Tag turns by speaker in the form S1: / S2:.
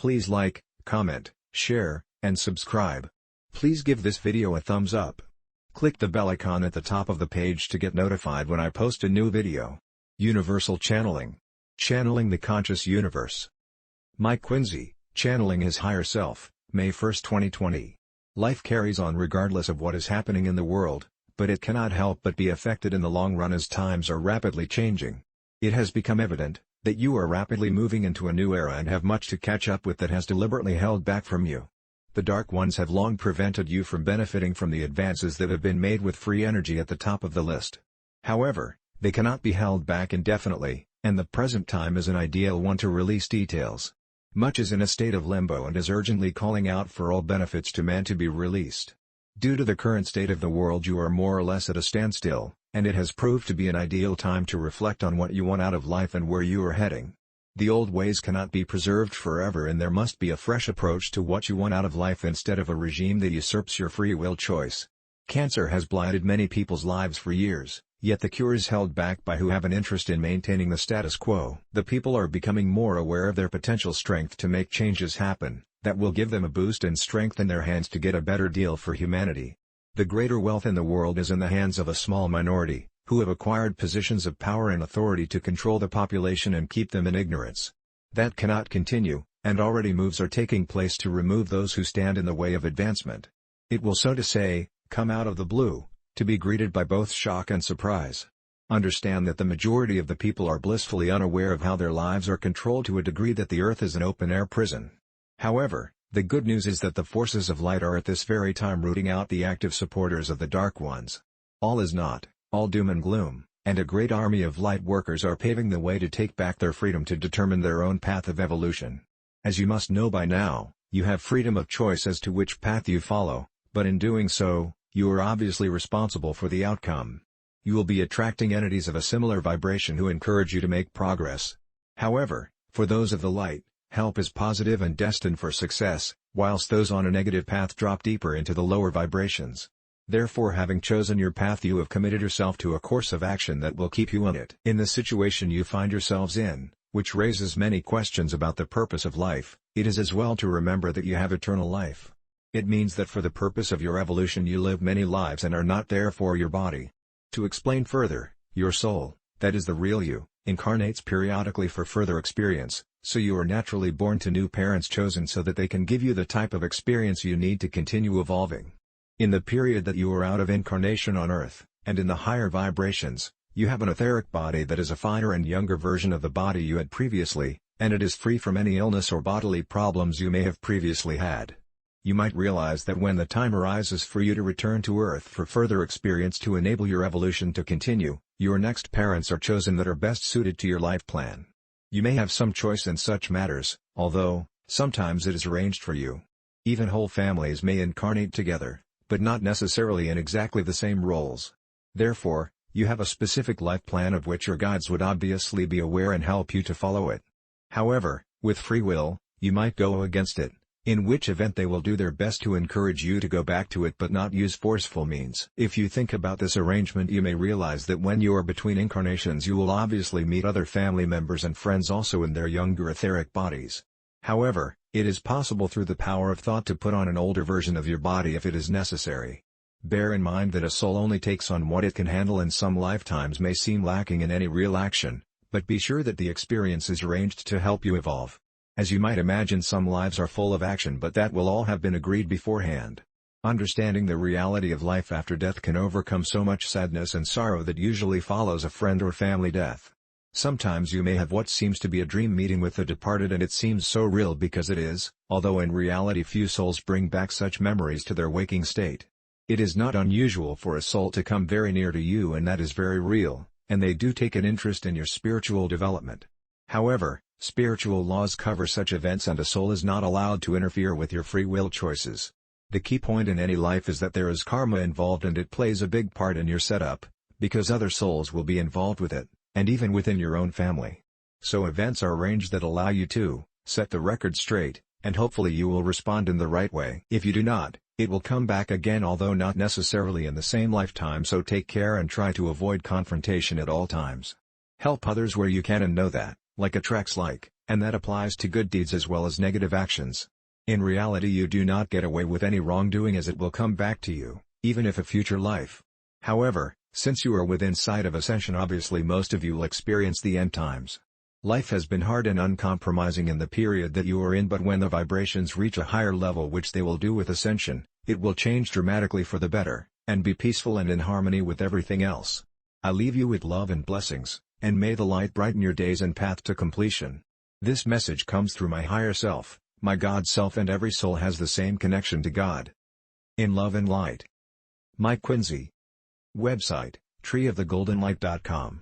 S1: Please like, comment, share, and subscribe. Please give this video a thumbs up. Click the bell icon at the top of the page to get notified when I post a new video. Universal Channeling. Channeling the Conscious Universe. Mike Quinsey, Channeling His Higher Self, May 1, 2020. Life carries on regardless of what is happening in the world, but it cannot help but be affected in the long run as times are rapidly changing. It has become evident that you are rapidly moving into a new era and have much to catch up with that has deliberately held back from you. The Dark Ones have long prevented you from benefiting from the advances that have been made with free energy at the top of the list. However, they cannot be held back indefinitely, and the present time is an ideal one to release details. Much is in a state of limbo and is urgently calling out for all benefits to man to be released. Due to the current state of the world, you are more or less at a standstill, and it has proved to be an ideal time to reflect on what you want out of life and where you are heading. The old ways cannot be preserved forever, and there must be a fresh approach to what you want out of life instead of a regime that usurps your free will choice. Cancer has blighted many people's lives for years, yet the cure is held back by who have an interest in maintaining the status quo. The people are becoming more aware of their potential strength to make changes happen, that will give them a boost and strength in their hands to get a better deal for humanity. The greater wealth in the world is in the hands of a small minority, who have acquired positions of power and authority to control the population and keep them in ignorance. That cannot continue, and already moves are taking place to remove those who stand in the way of advancement. It will, so to say, come out of the blue, to be greeted by both shock and surprise. Understand that the majority of the people are blissfully unaware of how their lives are controlled to a degree that the earth is an open-air prison. However, the good news is that the forces of light are at this very time rooting out the active supporters of the Dark Ones. All is not all doom and gloom, and a great army of light workers are paving the way to take back their freedom to determine their own path of evolution. As you must know by now, you have freedom of choice as to which path you follow, but in doing so, you are obviously responsible for the outcome. You will be attracting entities of a similar vibration who encourage you to make progress. However, for those of the light, help is positive and destined for success, whilst those on a negative path drop deeper into the lower vibrations. Therefore, having chosen your path, you have committed yourself to a course of action that will keep you in it. In the situation you find yourselves in, which raises many questions about the purpose of life, it is as well to remember that you have eternal life. It means that for the purpose of your evolution you live many lives and are not there for your body. To explain further, your soul, that is the real you, incarnates periodically for further experience, so you are naturally born to new parents chosen so that they can give you the type of experience you need to continue evolving. In the period that you are out of incarnation on Earth, and in the higher vibrations, you have an etheric body that is a finer and younger version of the body you had previously, and it is free from any illness or bodily problems you may have previously had. You might realize that when the time arises for you to return to Earth for further experience to enable your evolution to continue, your next parents are chosen that are best suited to your life plan. You may have some choice in such matters, although, sometimes it is arranged for you. Even whole families may incarnate together, but not necessarily in exactly the same roles. Therefore, you have a specific life plan of which your guides would obviously be aware and help you to follow it. However, with free will, you might go against it, in which event they will do their best to encourage you to go back to it but not use forceful means. If you think about this arrangement, you may realize that when you are between incarnations you will obviously meet other family members and friends also in their younger etheric bodies. However, it is possible through the power of thought to put on an older version of your body if it is necessary. Bear in mind that a soul only takes on what it can handle, and some lifetimes may seem lacking in any real action, but be sure that the experience is arranged to help you evolve. As you might imagine, some lives are full of action, but that will all have been agreed beforehand. Understanding the reality of life after death can overcome so much sadness and sorrow that usually follows a friend or family death. Sometimes you may have what seems to be a dream meeting with the departed, and it seems so real because it is, although in reality few souls bring back such memories to their waking state. It is not unusual for a soul to come very near to you, and that is very real, and they do take an interest in your spiritual development. However, spiritual laws cover such events and a soul is not allowed to interfere with your free will choices. The key point in any life is that there is karma involved, and it plays a big part in your setup, because other souls will be involved with it, and even within your own family. So events are arranged that allow you to set the record straight, and hopefully you will respond in the right way. If you do not, it will come back again, although not necessarily in the same lifetime, so take care and try to avoid confrontation at all times. Help others where you can and know that Like attracts like, and that applies to good deeds as well as negative actions. In reality, you do not get away with any wrongdoing, as it will come back to you, even if a future life. However, since you are within sight of ascension, obviously most of you will experience the end times. Life has been hard and uncompromising in the period that you are in, but when the vibrations reach a higher level, which they will do with ascension, it will change dramatically for the better, and be peaceful and in harmony with everything else. I leave you with love and blessings, and may the light brighten your days and path to completion. This message comes through my higher self, my God self, and every soul has the same connection to God. In love and light. My Quinsey. Website, treeofthegoldenlight.com